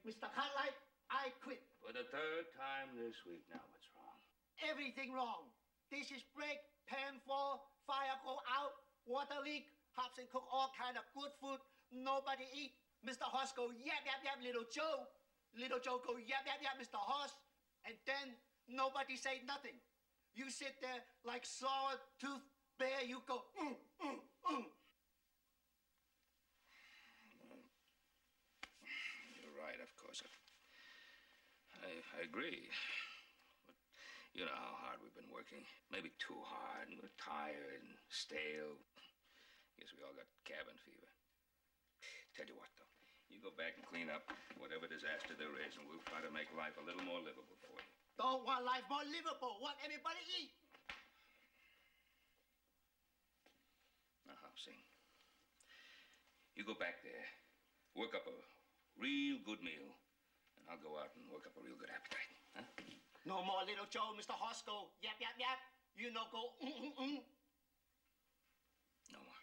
Mr. Cartwright, I quit. For the third time this week. Now what's wrong? Everything wrong. Dishes break, pan fall, fire go out, water leak, Hobson cook all kind of good food. Nobody eat. Mr. Hoss go, yap, yap, yap, little Joe. Little Joe go, yap, yap, yap, Mr. Hoss. And then nobody say nothing. You sit there like saw-tooth bear, you go, You're right, of course. I agree. But you know how hard we've been working. Maybe too hard, and we're tired and stale. Guess we all got cabin fever. Tell you what, though. You go back and clean up whatever disaster there is, and we'll try to make life a little more livable for you. Don't want life more livable. Want everybody eat. Now, Housing, you go back there, work up a real good meal, and I'll go out and work up a real good appetite, huh? No more little Joe, Mr. Hoss go, yap, yap, yap. You know, go, No more.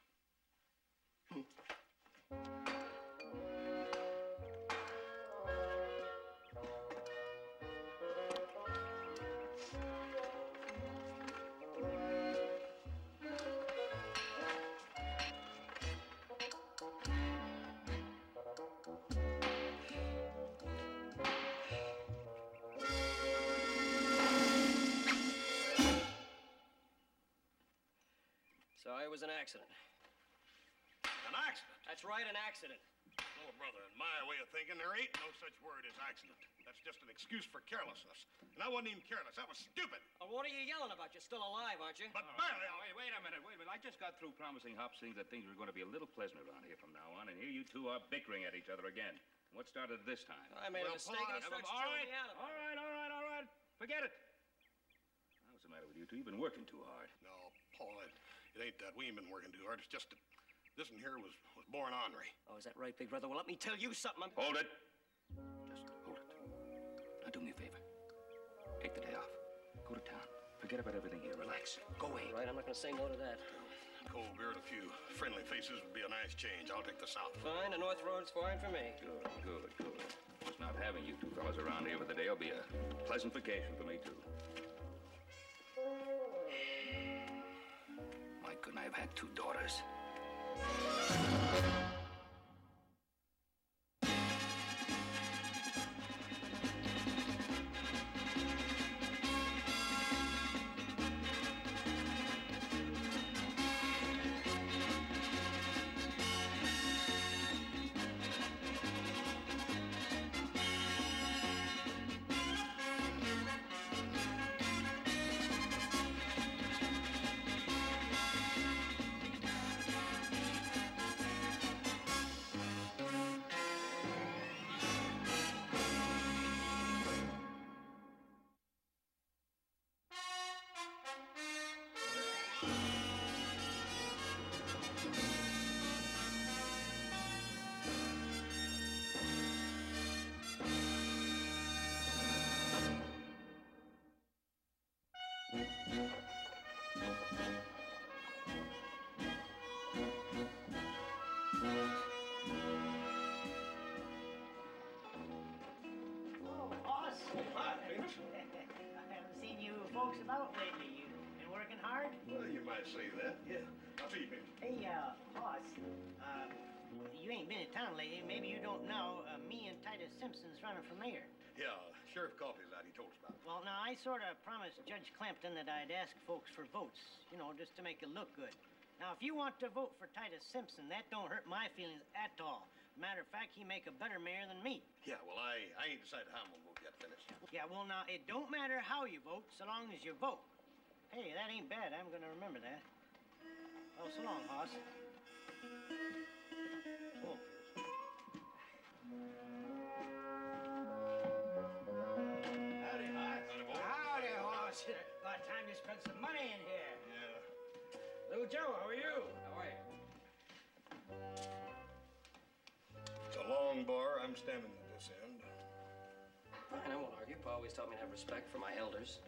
So it was an accident. An accident? That's right, an accident. Oh, brother, in my way of thinking, there ain't no such word as accident. That's just an excuse for carelessness. And I wasn't even careless. That was stupid. Well, what are you yelling about? You're still alive, aren't you? But barely. Wait a minute. I just got through promising Hopsing that things were going to be a little pleasant around here from now on, and here you two are bickering at each other again. What started this time? I made a mistake and he starts throwing me out of it. All right. Forget it. What's the matter with you two? You've been working too hard. No, Paul, it ain't that. We ain't been working too hard. It's just that this one here was born ornery. Oh, is that right, big brother? Well, let me tell you something. Hold it. Just hold it. Now, do me a favor. Take the day off. Go to town. Forget about everything here. Relax. Go away. Right, I'm not going to say no to that. Cold beer and a few friendly faces would be a nice change. I'll take the south. Fine. The North Road's fine for me. Good. Just not having you two fellas around here for the day will be a pleasant vacation for me, too. Why couldn't I have had two daughters? Folks about lately. You've been working hard? Well, you might say that, yeah. I'll see you, baby. Hey, Hoss, you ain't been in town lately. Maybe you don't know, me and Titus Simpson's running for mayor. Yeah, Sheriff Coffey's out. He told us about it. Well, now, I sort of promised Judge Clampton that I'd ask folks for votes, you know, just to make it look good. Now, if you want to vote for Titus Simpson, that don't hurt my feelings at all. Matter of fact, he make a better mayor than me. Yeah, well, I ain't decided how I'm gonna vote yet, finished. Yeah, well, now, it don't matter how you vote, so long as you vote. Hey, that ain't bad. I'm gonna remember that. Oh, so long, Hoss. Oh. Howdy, Hoss. Howdy, Hoss. About time you spent some money in here. Yeah. Little Joe, how are you? How are you? It's a long bar. I'm standing at this end. Fine, I won't argue. Pa always taught me to have respect for my elders.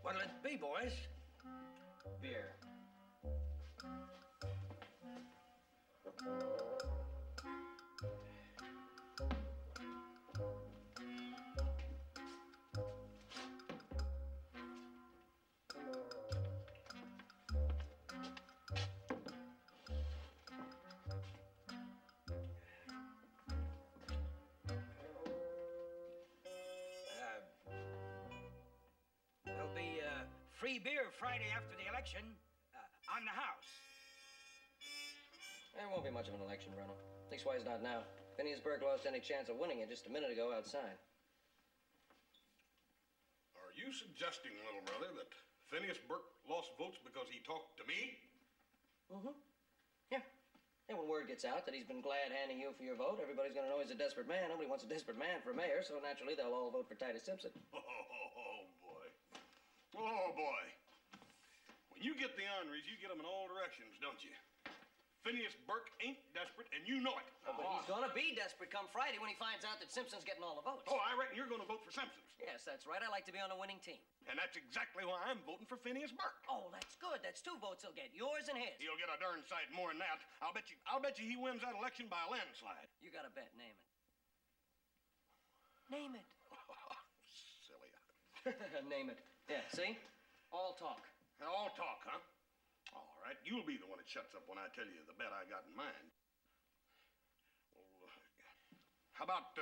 What'll it be, boys? Beer. free beer Friday after the election on the house. There won't be much of an election, Bruno. Leastwise, not now. Phineas Burke lost any chance of winning it just a minute ago outside. Are you suggesting, little brother, that Phineas Burke lost votes because he talked to me? Mm-hmm. Yeah. And when word gets out that he's been glad handing you for your vote, everybody's gonna know he's a desperate man. Nobody wants a desperate man for mayor, so naturally they'll all vote for Titus Simpson. Oh, boy. Oh, boy. When you get the orneries, you get them in all directions, don't you? Phineas Burke ain't desperate, and you know it. Oh, but he's gonna be desperate come Friday when he finds out that Simpson's getting all the votes. Oh, I reckon you're gonna vote for Simpson's. Yes, that's right. I like to be on a winning team. And that's exactly why I'm voting for Phineas Burke. Oh, that's good. That's 2 votes he'll get, yours and his. He'll get a darn sight more than that. I'll bet you he wins that election by a landslide. You got a bet. Name it. Name it. Silly. Name it. Yeah, see? All talk. All talk, huh? All right, you'll be the one that shuts up when I tell you the bet I got in mind. Well, how about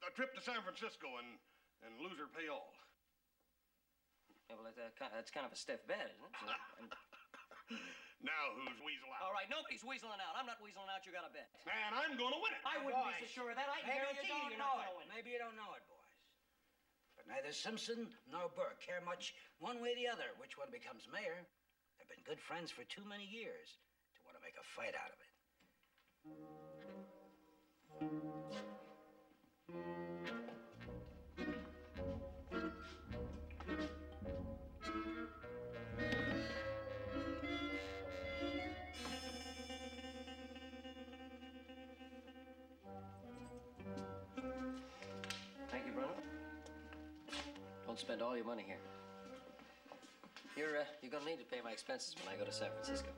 a trip to San Francisco and loser pay all? Yeah, well, that's kind of a stiff bet, isn't it? Now who's weasel out? All right, nobody's weaseling out. I'm not weaseling out. You got a bet. And I'm gonna win it. I wouldn't be so sure of that. I guarantee you're not gonna win. Maybe you don't know it, boys. But neither Simpson nor Burke care much one way or the other which one becomes mayor. They've been good friends for too many years to want to make a fight out of it. Thank you, Bruno. Don't spend all your money here. You're gonna need to pay my expenses when I go to San Francisco.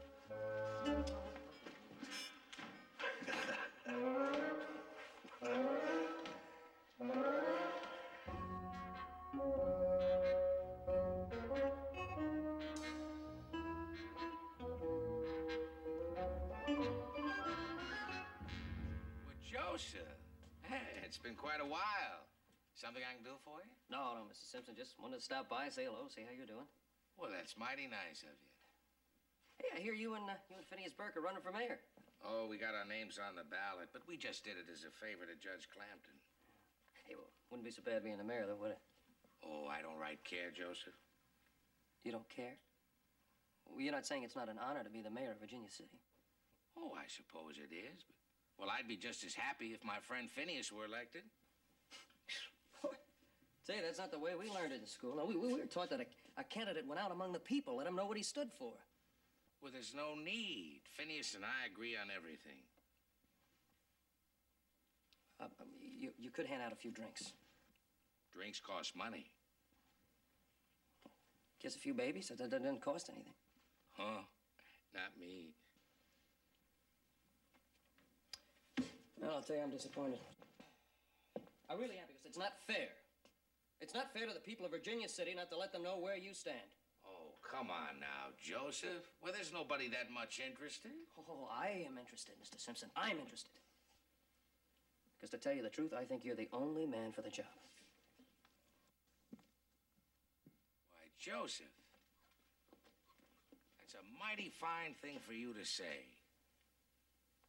Well, Joseph, hey, it's been quite a while. Something I can do for you? No, Mr. Simpson. Just wanted to stop by, say hello, see how you're doing. Well, that's mighty nice of you. Hey, I hear you and Phineas Burke are running for mayor. Oh, we got our names on the ballot, but we just did it as a favor to Judge Clampton. Hey, well, wouldn't be so bad being the mayor, though, would it? Oh, I don't right care, Joseph. You don't care? Well, you're not saying it's not an honor to be the mayor of Virginia City. Oh, I suppose it is. But, well, I'd be just as happy if my friend Phineas were elected. Say, that's not the way we learned it in school. No, we were taught that a candidate went out among the people, let them know what he stood for. Well, there's no need. Phineas and I agree on everything. You could hand out a few drinks. Drinks cost money. Kiss a few babies, that doesn't cost anything. Huh? Not me. Well, I'll tell you, I'm disappointed. I really am, because it's not fair. It's not fair to the people of Virginia City not to let them know where you stand. Oh, come on now, Joseph. Well, there's nobody that much interested. Oh, I am interested, Mr. Simpson. I'm interested. Because to tell you the truth, I think you're the only man for the job. Why, Joseph, that's a mighty fine thing for you to say.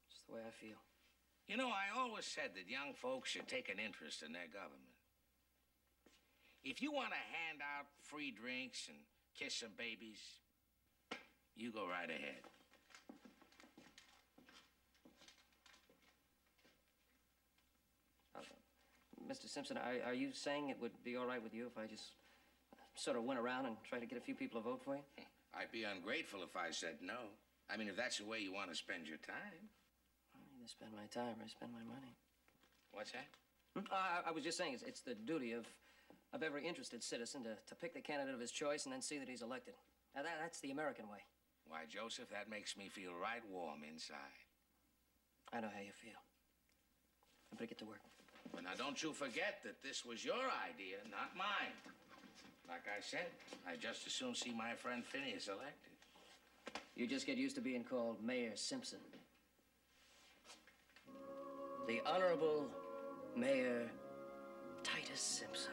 It's the way I feel. You know, I always said that young folks should take an interest in their government. If you want to hand out free drinks and kiss some babies, you go right ahead. Mr. Simpson, are you saying it would be all right with you if I just sort of went around and tried to get a few people to vote for you? I'd be ungrateful if I said no. I mean, if that's the way you want to spend your time. I either spend my time or I spend my money. What's that? I was just saying it's the duty of every interested citizen to pick the candidate of his choice and then see that he's elected. Now, that's the American way. Why, Joseph, that makes me feel right warm inside. I know how you feel. I better get to work. But now, don't you forget that this was your idea, not mine. Like I said, I'd just as soon see my friend Phineas elected. You just get used to being called Mayor Simpson. The Honorable Mayor Titus Simpson.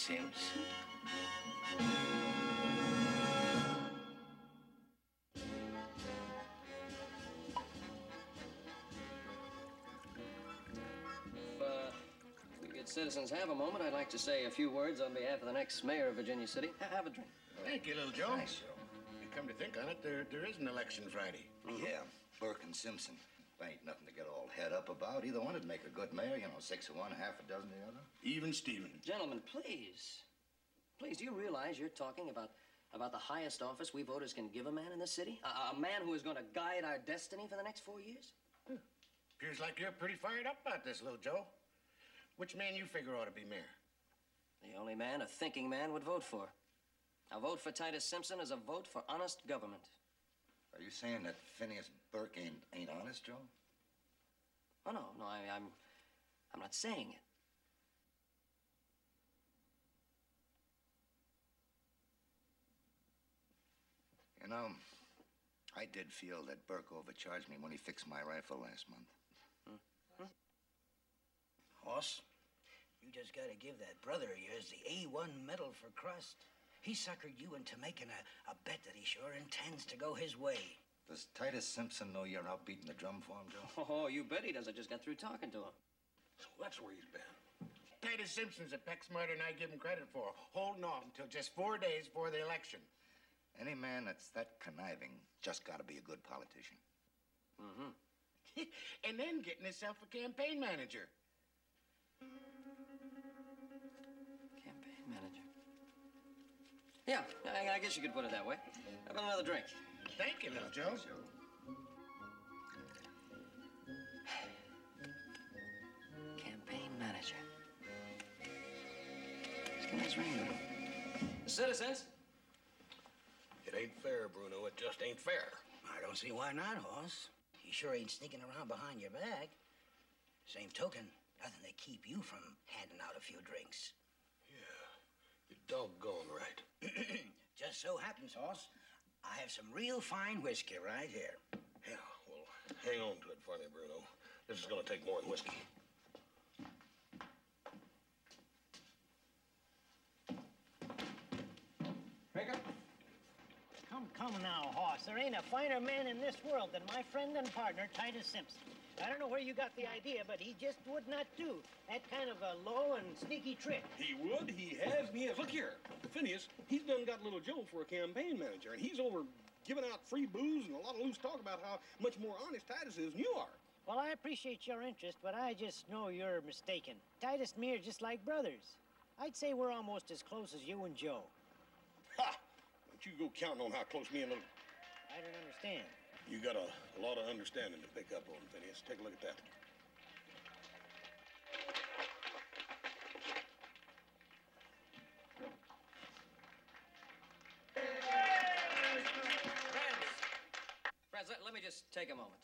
Simpson. If we good citizens have a moment, I'd like to say a few words on behalf of the next mayor of Virginia City. Have a drink. Thank you, little Joe. Nice, Joe. You come to think on it, there is an election Friday. Yeah, Burke and Simpson. Ain't nothing to get all head up about. Either one would make a good mayor, you know, 6 of one, half a dozen of the other. Even Steven. Gentlemen, please. Please, do you realize you're talking about the highest office we voters can give a man in this city? A man who is going to guide our destiny for the next 4 years? Appears like you're pretty fired up about this, little Joe. Which man you figure ought to be mayor? The only man a thinking man would vote for. A vote for Titus Simpson is a vote for honest government. Are you saying that Phineas Burke ain't honest, Joe? Oh, no, I'm not saying it. You know, I did feel that Burke overcharged me when he fixed my rifle last month. Hoss, you just gotta give that brother of yours the A1 medal for crust. He suckered you into making a bet that he sure intends to go his way. Does Titus Simpson know you're out beating the drum for him, Joe? Oh, you bet he does. I just got through talking to him. So that's where he's been. Titus Simpson's a peck smarter than I give him credit for, holding off until just 4 days before the election. Any man that's that conniving just got to be a good politician. And then getting himself a campaign manager. Campaign manager. Yeah, I guess you could put it that way. How about another drink? Thank you, little Joe. Campaign manager. Let's get this ring. Citizens. It ain't fair, Bruno. It just ain't fair. I don't see why not, Hoss. He sure ain't sneaking around behind your back. Same token, nothing to keep you from handing out a few drinks. Yeah, you're doggone right. Just so happens, Hoss, I have some real fine whiskey right here. Yeah, well, hang on to it for me, Bruno. This is gonna take more than whiskey. Drink up. Come now, Hoss. There ain't a finer man in this world than my friend and partner, Titus Simpson. I don't know where you got the idea, but he just would not do that kind of a low and sneaky trick. He would, he has, and he has. Look here, Phineas, he's done got little Joe for a campaign manager, and he's over giving out free booze and a lot of loose talk about how much more honest Titus is than you are. Well, I appreciate your interest, but I just know you're mistaken. Titus and me are just like brothers. I'd say we're almost as close as you and Joe. Ha! Don't you go counting on how close me and little... I don't understand. You got a lot of understanding to pick up on, Phineas. Take a look at that. Friends, let me just take a moment.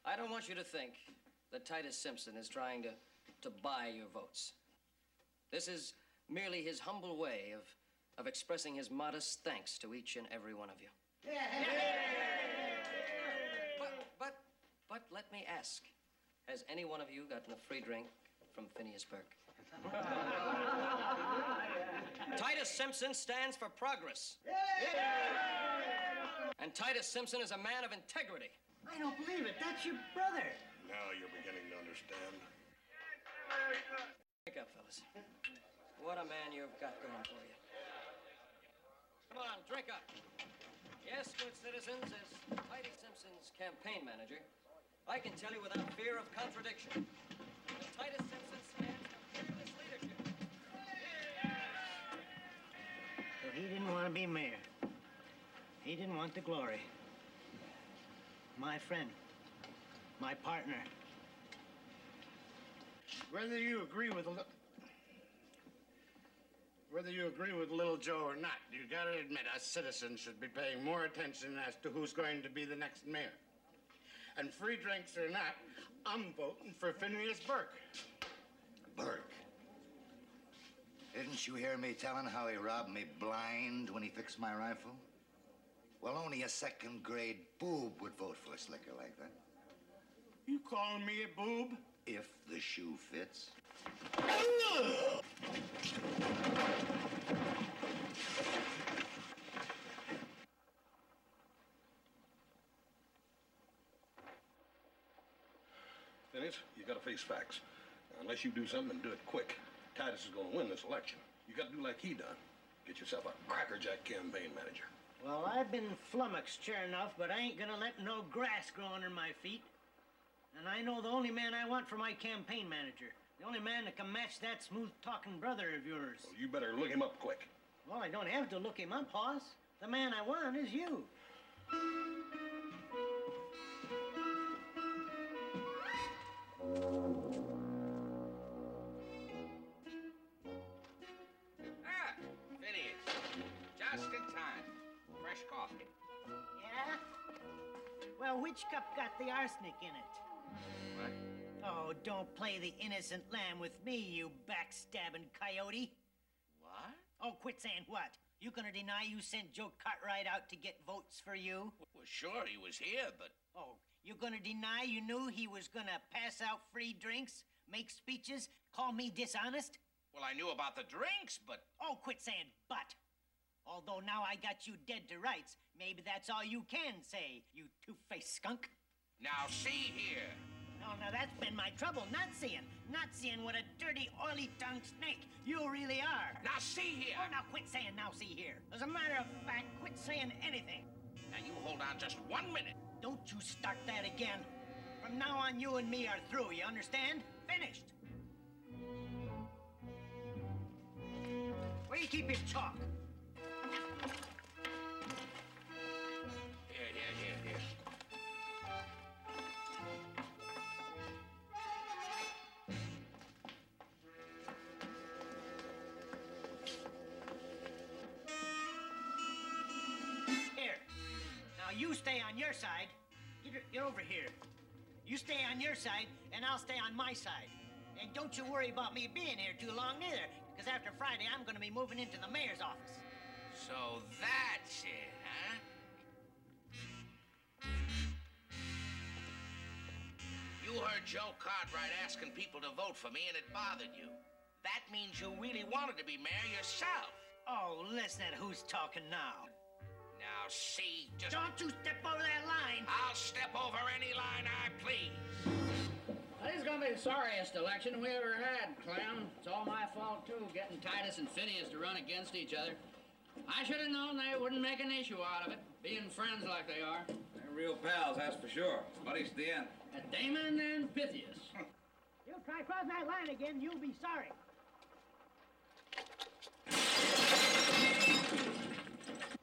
I don't want you to think that Titus Simpson is trying to buy your votes. This is merely his humble way of expressing his modest thanks to each and every one of you. But let me ask, has any one of you gotten a free drink from Phineas Burke? Titus Simpson stands for progress. And Titus Simpson is a man of integrity. I don't believe it. That's your brother. Now you're beginning to understand. Drink up, fellas. What a man you've got going for you. Come on, drink up. Yes, good citizens, as Titus Simpson's campaign manager, I can tell you without fear of contradiction that Titus Simpson stands for fearless leadership. So he didn't want to be mayor. He didn't want the glory. My friend, my partner. Whether you agree with little Joe or not, you gotta admit us citizens should be paying more attention as to who's going to be the next mayor. And free drinks or not, I'm voting for Phineas Burke. Burke? Didn't you hear me telling how he robbed me blind when he fixed my rifle? Well, only a second-grade boob would vote for a slicker like that. You calling me a boob? If the shoe fits. Phineas, you gotta face facts. Now, unless you do something and do it quick, Titus is gonna win this election. You gotta do like he done. Get yourself a crackerjack campaign manager. Well, I've been flummoxed, sure enough, but I ain't gonna let no grass grow under my feet. And I know the only man I want for my campaign manager. The only man that can match that smooth-talking brother of yours. Well, you better look him up quick. Well, I don't have to look him up, Hoss. The man I want is you. Ah, Phineas. Just in time. Fresh coffee. Yeah? Well, which cup got the arsenic in it? What? Oh, don't play the innocent lamb with me, you backstabbing coyote. What? Oh, quit saying what? You gonna deny you sent Joe Cartwright out to get votes for you? Well, sure, he was here, but... Oh, you gonna deny you knew he was gonna pass out free drinks, make speeches, call me dishonest? Well, I knew about the drinks, but... Oh, quit saying but. Although now I got you dead to rights, maybe that's all you can say, you two-faced skunk. Now, see here. No, now that's been my trouble, not seeing what a dirty, oily-tongued snake you really are. Now, see here. Oh, now quit saying now see here. As a matter of fact, quit saying anything. Now, you hold on just 1 minute. Don't you start that again. From now on, you and me are through, you understand? Finished. Where do you keep your chalk? Here. Here. Now, you stay on your side. Get over here. You stay on your side, and I'll stay on my side. And don't you worry about me being here too long, neither, because after Friday, I'm going to be moving into the mayor's office. So that's it, huh? You heard Joe Cartwright asking people to vote for me, and it bothered you. That means you really wanted to be mayor yourself. Oh, listen at who's talking now. Now, see, just... Don't you step over that line. I'll step over any line I please. This is gonna be the sorriest election we ever had, Clem. It's all my fault, too, getting Titus and Phineas to run against each other. I should have known they wouldn't make an issue out of it, being friends like they are. They're real pals, that's for sure. Buddies to the end. Damon and Pythias. You'll try crossing that line again, you'll be sorry.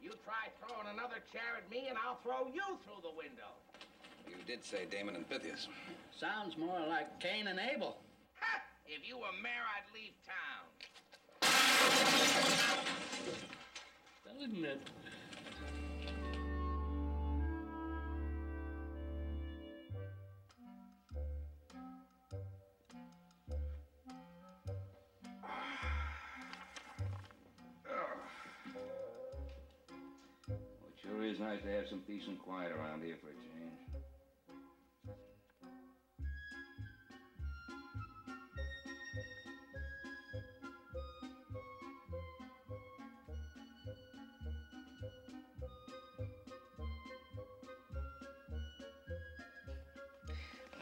You try throwing another chair at me, and I'll throw you through the window. You did say Damon and Pythias. Sounds more like Cain and Abel. Ha! If you were mayor, I'd leave town. Doesn't it? Well, it sure is nice to have some peace and quiet around here for a change.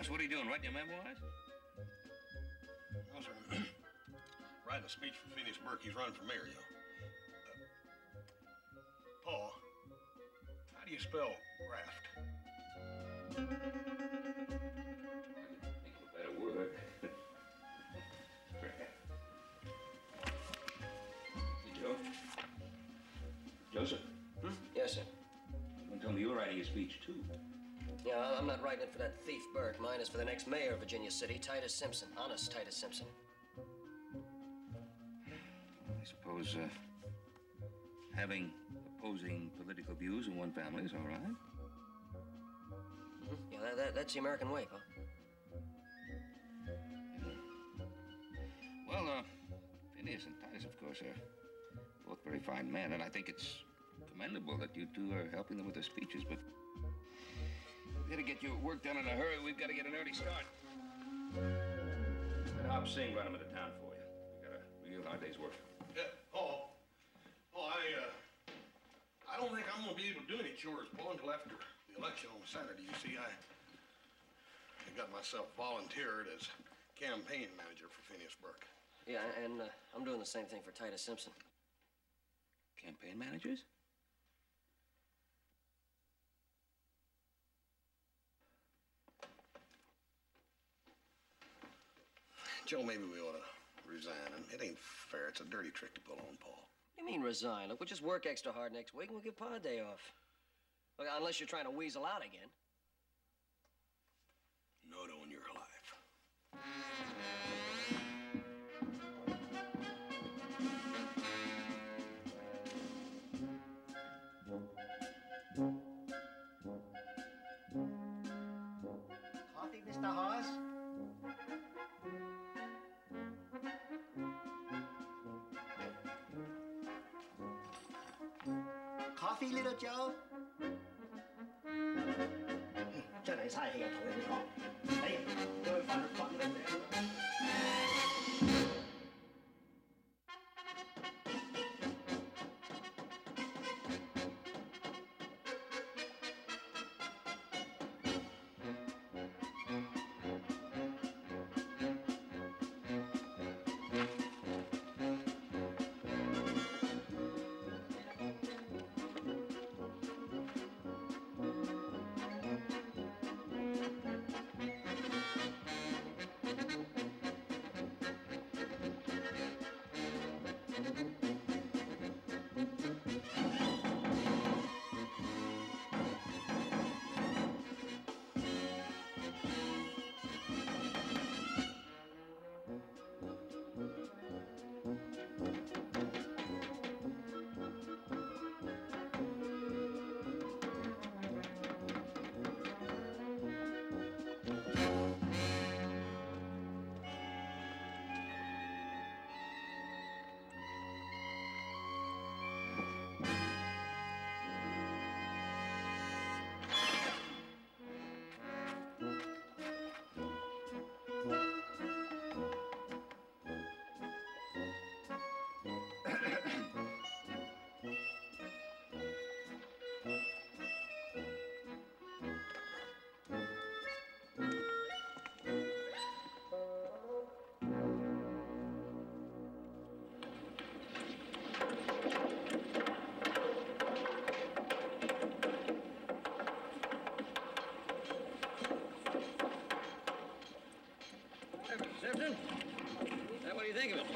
So what are you doing, writing your memoirs? No, sir. Writing a speech for Phineas Burke. He's running for mayor, you know. Paul, how do you spell graft? Think of a better word. Hey, Joe. Joseph. Yes, sir. You told me you were writing a speech, too. Yeah, I'm not writing it for that thief Burke. Mine is for the next mayor of Virginia City, Titus Simpson. Honest Titus Simpson. I suppose, having opposing political views in one family is all right. Mm-hmm. Yeah, that's the American way, Pop. Well, Phineas and Titus, of course, are both very fine men, and I think it's commendable that you two are helping them with their speeches, but we gotta get your work done in a hurry. We've got to get an early start. Let Hop Sing run them into town for you. We got a you our day's work. Yeah, Paul. Oh, I don't think I'm gonna be able to do any chores, Paul, until after the election on Saturday. You see, I got myself volunteered as campaign manager for Phineas Burke. Yeah, and I'm doing the same thing for Titus Simpson. Campaign managers? Joe, maybe we ought to resign. It ain't fair. It's a dirty trick to pull on Paul. What do you mean resign? Look, we'll just work extra hard next week and we'll give Pa a day off. Look, unless you're trying to weasel out again. Not on your life. Coffee, Mr. Hoss? Coffee, little Joe? 真係嘥氣啊！同你哋講，哎，要去瞓瞓啦你。Simpson? Now, what do you think of it?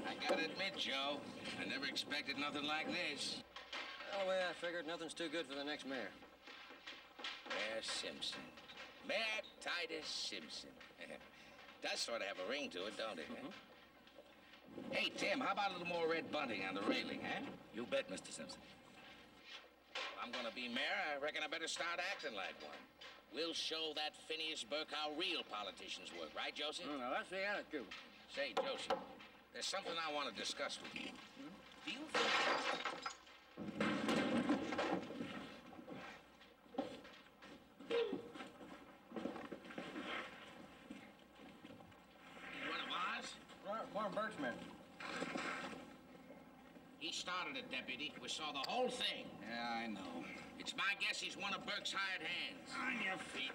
I gotta admit, Joe, I never expected nothing like this. Oh, well, I figured nothing's too good for the next mayor. Mayor Simpson. Mayor Titus Simpson. Does sort of have a ring to it, don't it? Huh? Hey, Tim, how about a little more red bunting on the railing, huh? You bet, Mr. Simpson. If I'm gonna be mayor, I reckon I better start acting like one. We'll show that Phineas Burke how real politicians work, right, Josie? Now, that's the attitude. Say, Josie, there's something I want to discuss with you. Do you think... He's one of ours? Warren Birchman. He started it, Deputy. We saw the whole thing. Yeah, I know. It's my guess he's one of Burke's hired hands. On your feet.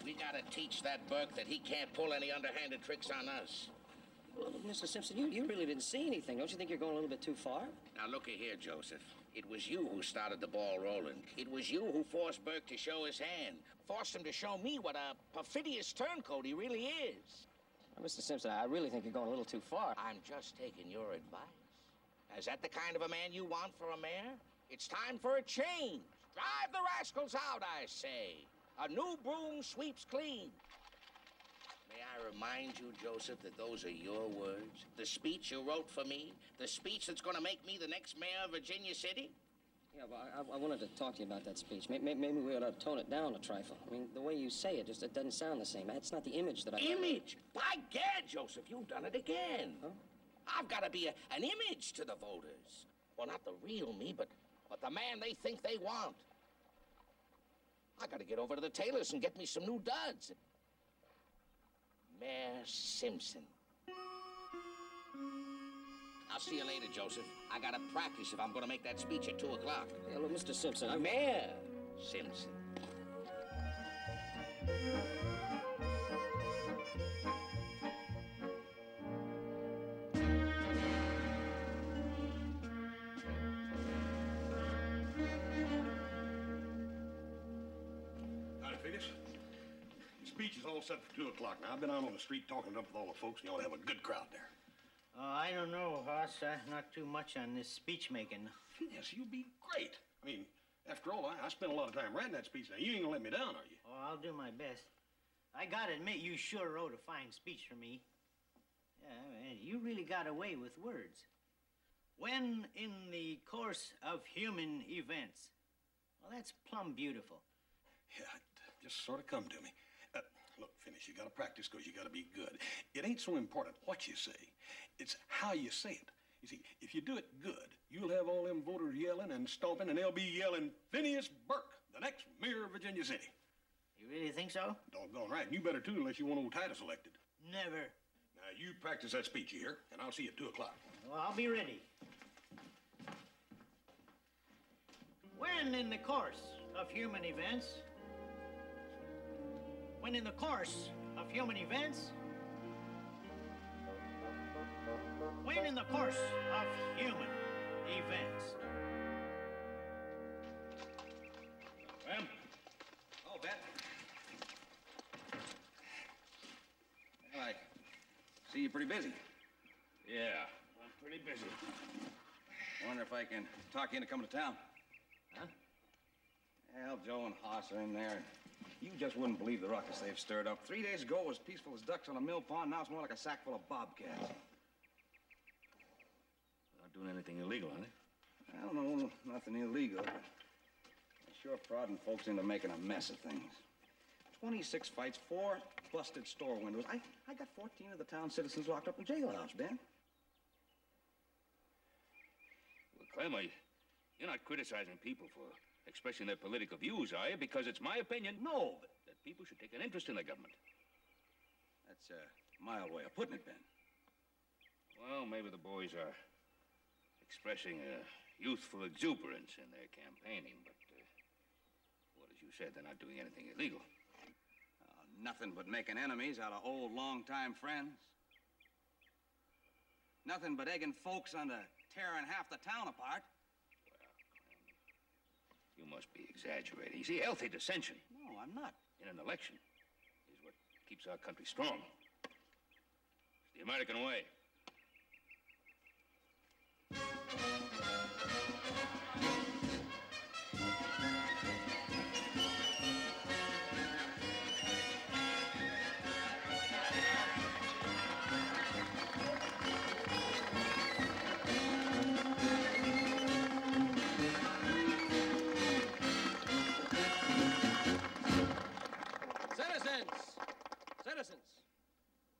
We gotta teach that Burke that he can't pull any underhanded tricks on us. Well, Mr. Simpson, you really didn't see anything. Don't you think you're going a little bit too far? Now, looky here, Joseph. It was you who started the ball rolling. It was you who forced Burke to show his hand. Forced him to show me what a perfidious turncoat he really is. Well, Mr. Simpson, I really think you're going a little too far. I'm just taking your advice. Is that the kind of a man you want for a mayor? It's time for a change. Drive the rascals out, I say. A new broom sweeps clean. May I remind you, Joseph, that those are your words? The speech you wrote for me? The speech that's going to make me the next mayor of Virginia City? Yeah, well, I wanted to talk to you about that speech. Maybe we ought to tone it down a trifle. I mean, the way you say it, it doesn't sound the same. That's not the image that I... Image? By gad, Joseph, you've done it again. Huh? I've got to be an image to the voters. Well, not the real me, but the man they think they want. I got to get over to the tailor's and get me some new duds. Mayor Simpson. I'll see you later, Joseph. I gotta practice if I'm gonna make that speech at 2 o'clock. Yeah, look, Mr. Simpson, Mayor Simpson. Howdy, Phineas. The speech is all set for 2 o'clock. Now, I've been out on the street talking it up with all the folks, and you ought to have a good crowd there. I don't know, Hoss. Not too much on this speech making. Phineas, you'll be great. I mean, after all, I spent a lot of time writing that speech. Now, you ain't gonna let me down, are you? Oh, I'll do my best. I gotta admit, you sure wrote a fine speech for me. Yeah, man, you really got away with words. When in the course of human events. Well, that's plumb beautiful. Yeah, it just sort of come to me. Look, Phineas, you gotta practice because you gotta be good. It ain't so important what you say. It's how you say it. You see, if you do it good, you'll have all them voters yelling and stomping, and they'll be yelling, Phineas Burke, the next mayor of Virginia City. You really think so? Doggone right. And you better, too, unless you want old Titus elected. Never. Now, you practice that speech, you hear? And I'll see you at 2 o'clock. Well, I'll be ready. When in the course of human events... When in the course of human events... When in the course of human events... Well? Oh, Ben. Well, I see you're pretty busy. Yeah, I'm pretty busy. Wonder if I can talk you into coming to town. Huh? Well, Joe and Hoss are in there. You just wouldn't believe the ruckus they've stirred up. 3 days ago, it was peaceful as ducks on a mill pond. Now it's more like a sack full of bobcats. Not doing anything illegal, are they? I don't know, nothing illegal, but they're sure prodding folks into making a mess of things. 26 fights, 4 busted store windows. I got 14 of the town citizens locked up in jailhouse, Ben. Well, Clem, you're not criticizing people for expressing their political views, are you? Because it's my opinion, No, but that people should take an interest in the government. that's a mild way of putting it, Ben. Well, maybe the boys are expressing a youthful exuberance in their campaigning, but, well, as you said, they're not doing anything illegal. Nothing but making enemies out of old, long-time friends. Nothing but egging folks on to tearing half the town apart. You must be exaggerating. You see, healthy dissension No, I'm not. in an election is what keeps our country strong. It's the American way. Citizens,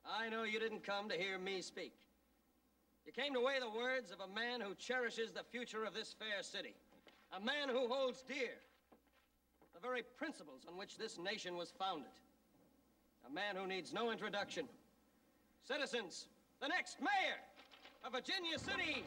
I know you didn't come to hear me speak. You came to weigh the words of a man who cherishes the future of this fair city. A man who holds dear the very principles on which this nation was founded. A man who needs no introduction. Citizens, the next mayor of Virginia City.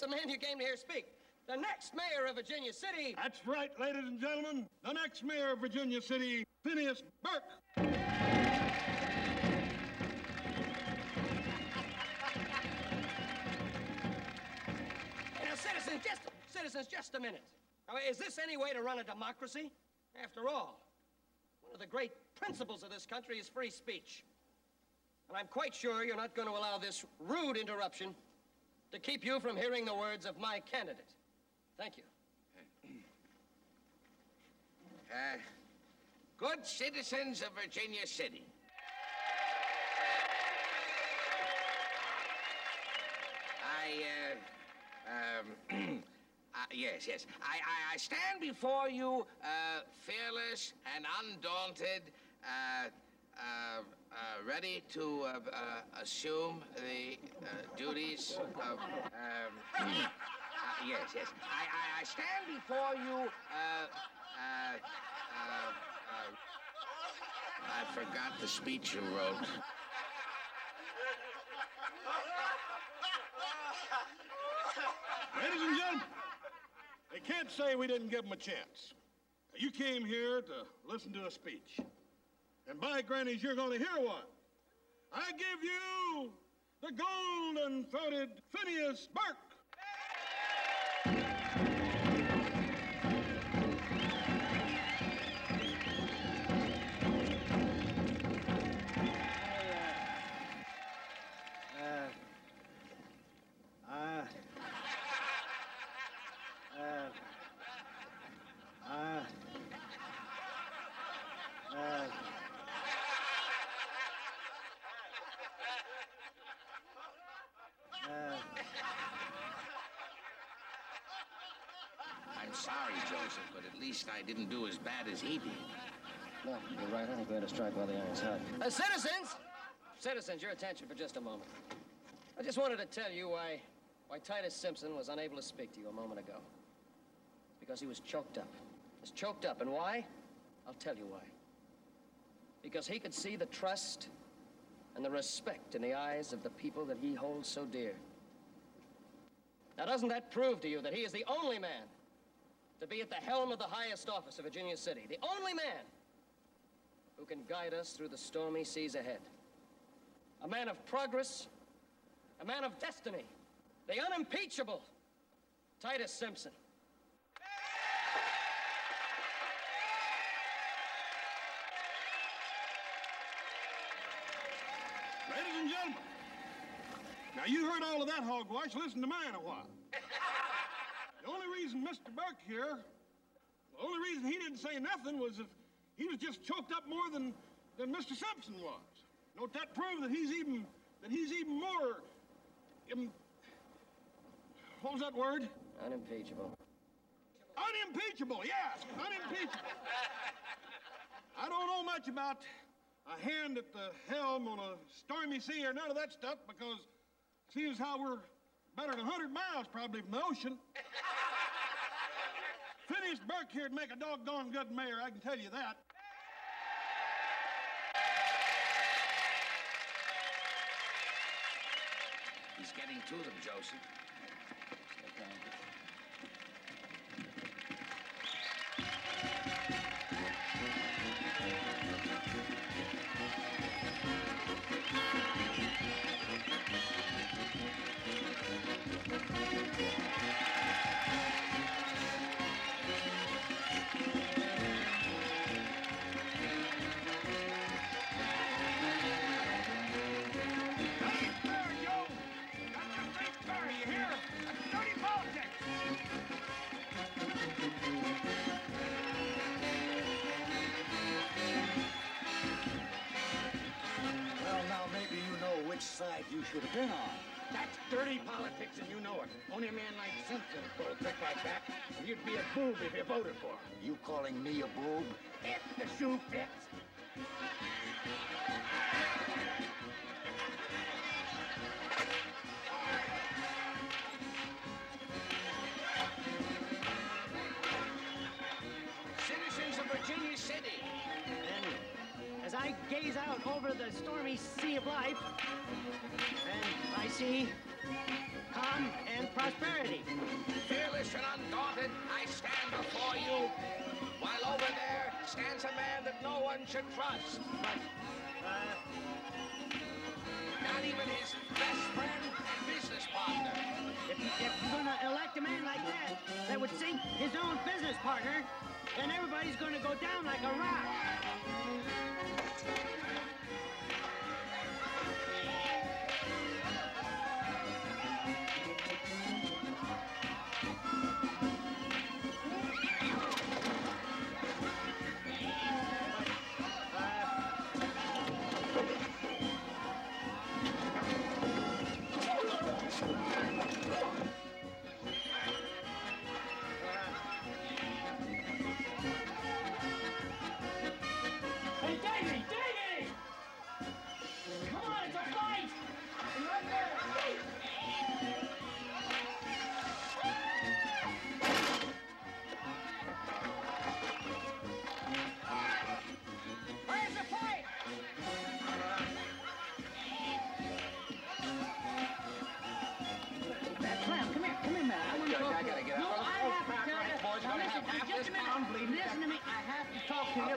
The man you came to hear speak. The next mayor of Virginia City. That's right, ladies and gentlemen. The next mayor of Virginia City, Phineas Burke. Now, citizens, just a minute. Now, is this any way to run a democracy? After all, one of the great principles of this country is free speech. And I'm quite sure you're not going to allow this rude interruption to keep you from hearing the words of my candidate. Thank you. Good citizens of Virginia City. Yes, yes. I stand before you, fearless and undaunted, ready to assume the duties of. Yes, yes. I stand before you. I forgot the speech you wrote. Ladies and gentlemen, they can't say we didn't give them a chance. You came here to listen to a speech. And by grannies, you're going to hear one. I give you the golden-throated Phineas Burke. I'm sorry, Joseph, but at least I didn't do as bad as he did. No, you're right. I think we had to strike while the iron's hot. Citizens, your attention for just a moment. I just wanted to tell you why Titus Simpson was unable to speak to you a moment ago. Because he was choked up. He's choked up, and why? I'll tell you why. Because he could see the trust and the respect in the eyes of the people that he holds so dear. Now, doesn't that prove to you that he is the only man to be at the helm of the highest office of Virginia City? The only man who can guide us through the stormy seas ahead. A man of progress, a man of destiny, the unimpeachable Titus Simpson. Ladies and gentlemen, now you heard all of that hogwash. Listen to mine a while. The only reason Mr. Burke here, the only reason he didn't say nothing was if he was just choked up more than Mr. Simpson was. Don't that prove that he's even more, what was that word? Unimpeachable. Unimpeachable, yes, unimpeachable. I don't know much about a hand at the helm on a stormy sea or none of that stuff because seeing as how we're better than 100 miles probably from the ocean. Phineas Burke here'd make a doggone good mayor, I can tell you that. He's getting to them, Joseph. Side you should have been on. That's dirty politics, and you know it. Only a man like Simpson would pull a trick like that. And you'd be a boob if you voted for him. You calling me a boob? If the shoe fits. Citizens of Virginia City. And as I gaze out over the stormy sea of life, and I see calm and prosperity. Fearless and undaunted, I stand before you, while over there stands a man that no one should trust. But, not even his best friend and business partner. if you're gonna elect a man like that would sink his own business partner, then everybody's gonna go down like a rock.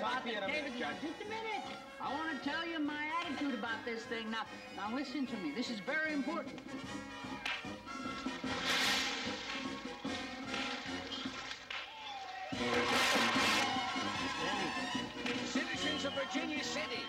copy in a minute, Judge. Just a minute. I want to tell you my attitude about this thing. Now listen to me. This is very important. Citizens of Virginia City.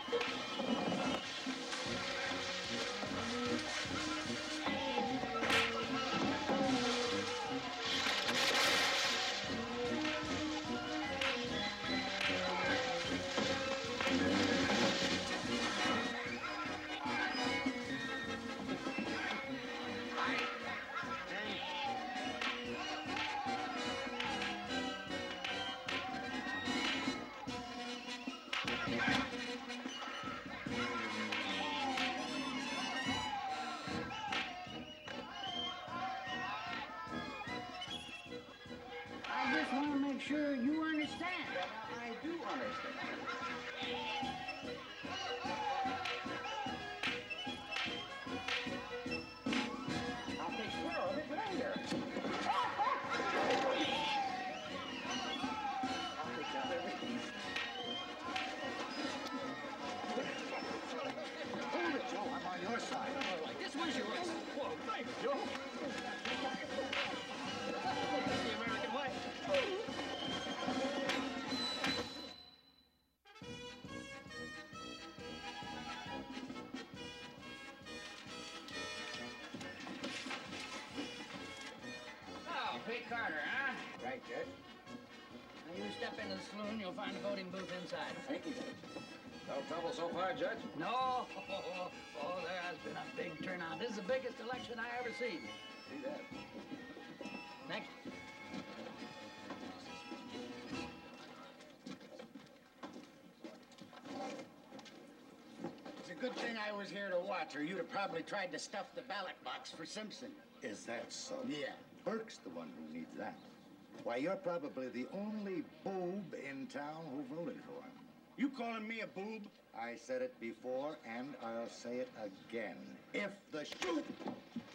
I just want to make sure you understand. I do understand. I'll take care of it later. I'll take care of everything. Hold it, Joe. I'm on your side. All right, this one's yours. Whoa, thanks, Joe. That's the American way. Oh, Pete Carter, huh? Right, Judge. Now you step into the saloon, you'll find a voting booth inside. Thank you, Judge. No trouble so far, Judge? No. Oh, there has been a big turnout. This is the biggest election I ever seen. See that? Next. It's a good thing I was here to watch, or you'd have probably tried to stuff the ballot box for Simpson. Is that so? Yeah. Burke's the one who needs that. Why, you're probably the only boob in town who voted for him. You calling me a boob? I said it before, and I'll say it again. If the shoot...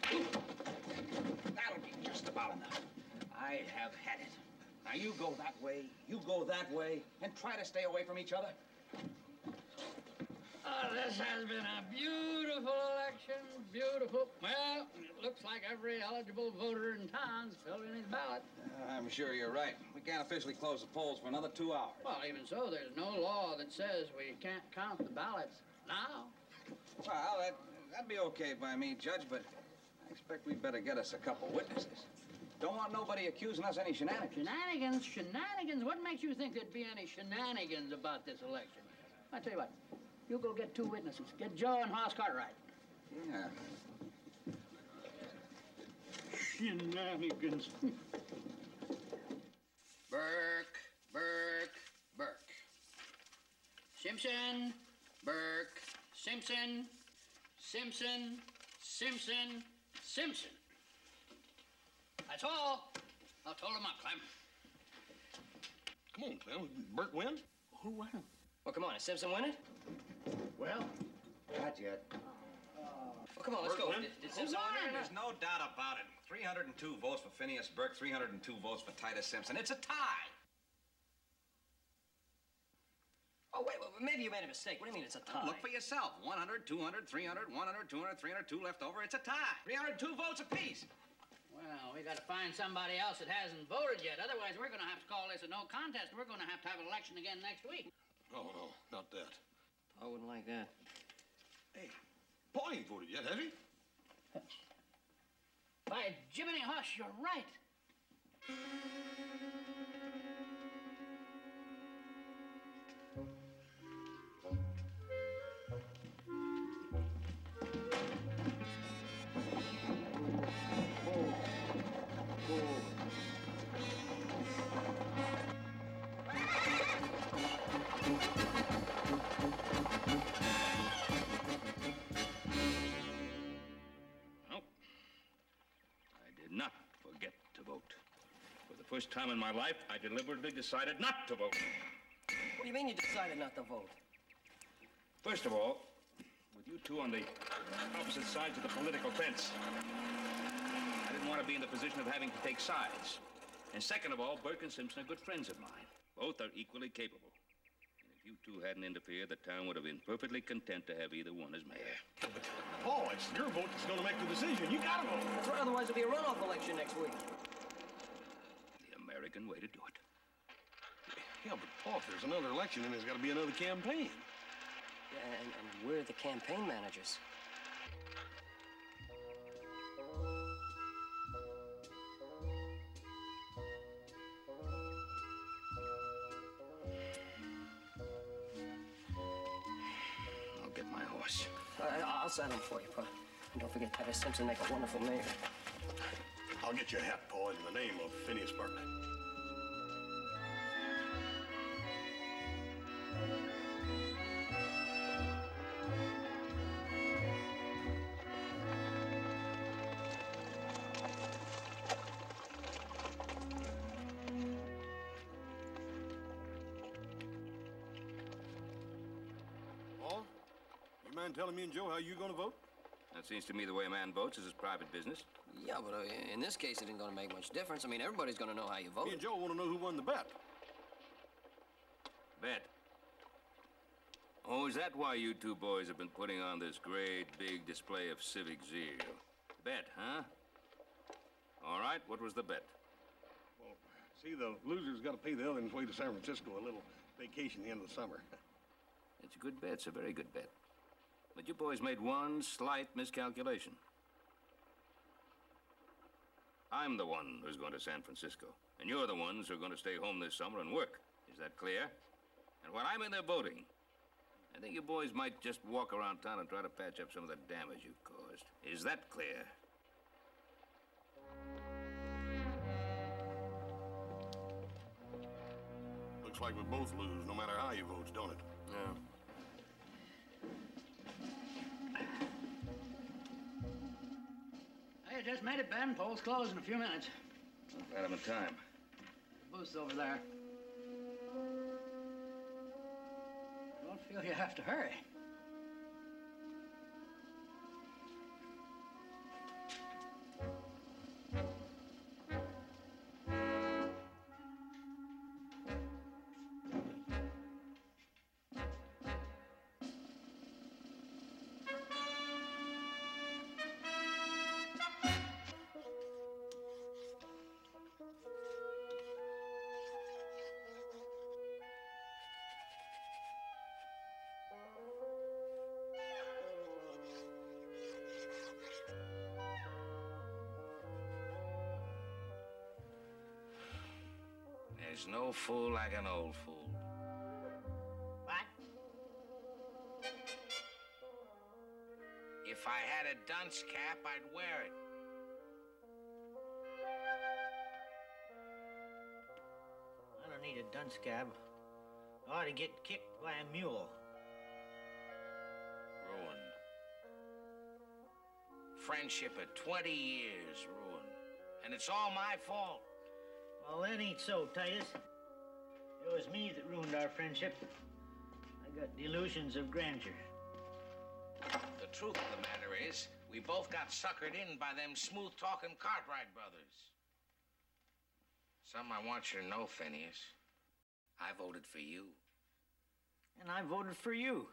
That'll be just about enough. I have had it. Now you go that way, you go that way, and try to stay away from each other. Oh, this has been a beautiful election. Beautiful. Well, it looks like every eligible voter in town's filled in his ballot. I'm sure you're right. We can't officially close the polls for another 2 hours. Well, even so, there's no law that says we can't count the ballots now. Well, that'd be okay by me, Judge, but I expect we'd better get us a couple witnesses. Don't want nobody accusing us of any shenanigans. Shenanigans? Shenanigans? What makes you think there'd be any shenanigans about this election? I tell you what, you go get 2 witnesses. Get Joe and Hoss Cartwright. Yeah. Shenanigans. Burke. Simpson, Burke, Simpson, Simpson. That's all. I'll total them up, Clem. Come on, Clem. Burke win? Who won? Well, come on, is Simpson winning? Well, Not yet. Well, come on, let's go. Did Simpson win or There's no doubt about it. 302 votes for Phineas Burke, 302 votes for Titus Simpson. It's a tie. Oh, wait, maybe you made a mistake. What do you mean it's a tie? Look for yourself. 100, 200, 300, 100, 200, 302 left over. It's a tie. 302 votes apiece. Well, we got to find somebody else that hasn't voted yet. Otherwise, we're going to have to call this a no contest. We're going to have an election again next week. Oh, no, not that. I wouldn't like that. Hey, Paul ain't voted yet, has he? By Jiminy Hush, you're right. Not forget to vote. For the first time in my life, I deliberately decided not to vote. What do you mean you decided not to vote? First of all, with you two on the opposite sides of the political fence, I didn't want to be in the position of having to take sides. And second of all, Burke and Simpson are good friends of mine. Both are equally capable. And two hadn't interfered, the town would have been perfectly content to have either one as mayor. Yeah, but, Paul, it's your vote that's going to make the decision. You got to vote. That's right, otherwise it'll be a runoff election next week. The American way to do it. Yeah, but Paul, if there's another election, then there's got to be another campaign. Yeah, and we're the campaign managers. I'll get my horse. I'll saddle him for you, Pa. And don't forget Titus Simpson make a wonderful mayor. I'll get you a hat, Paul, in the name of Phineas Burke. Paul, you mind telling me and Joe how you going to vote? That seems to me the way a man votes is his private business. Yeah, but in this case, it ain't gonna make much difference. I mean, everybody's gonna know how you vote. Me and Joe want to know who won the bet. Bet. Oh, is that why you two boys have been putting on this great big display of civic zeal? Bet, huh? All right, what was the bet? Well, see, the loser's got to pay the other one's way to San Francisco, a little vacation the end of the summer. It's a good bet. It's a very good bet. But you boys made one slight miscalculation. I'm the one who's going to San Francisco, and you're the ones who are going to stay home this summer and work. Is that clear? And while I'm in there voting, I think you boys might just walk around town and try to patch up some of the damage you've caused. Is that clear? Looks like we both lose, no matter how you vote, don't it? Yeah. I just made it, Ben. Polls close in a few minutes. Glad I'm in time. Booth's over there. Don't feel you have to hurry. There's no fool like an old fool. What? If I had a dunce cap, I'd wear it. I don't need a dunce cab. I ought to get kicked by a mule. Ruined. Friendship of 20 years ruined. And it's all my fault. Well, that ain't so, Titus. It was me that ruined our friendship. I got delusions of grandeur. The truth of the matter is, we both got suckered in by them smooth-talking Cartwright brothers. Something I want you to know, Phineas. I voted for you. And I voted for you.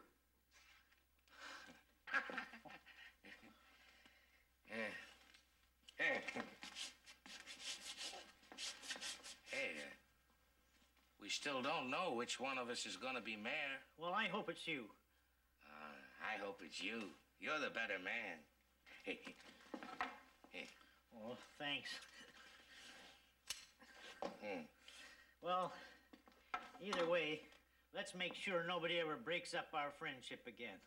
Hey, we still don't know which one of us is gonna be mayor. Well, I hope it's you. I hope it's you. You're the better man. Hey. Oh, thanks. Well, either way, let's make sure nobody ever breaks up our friendship again.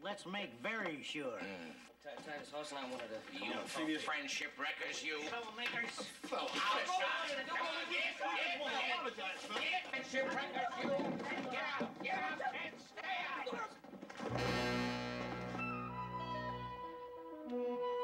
Let's make very sure. Titus Hoss and I wanted to... You friendship wreckers, you. Troublemakers. Well, friendship wreckers, you. Get out and stay out.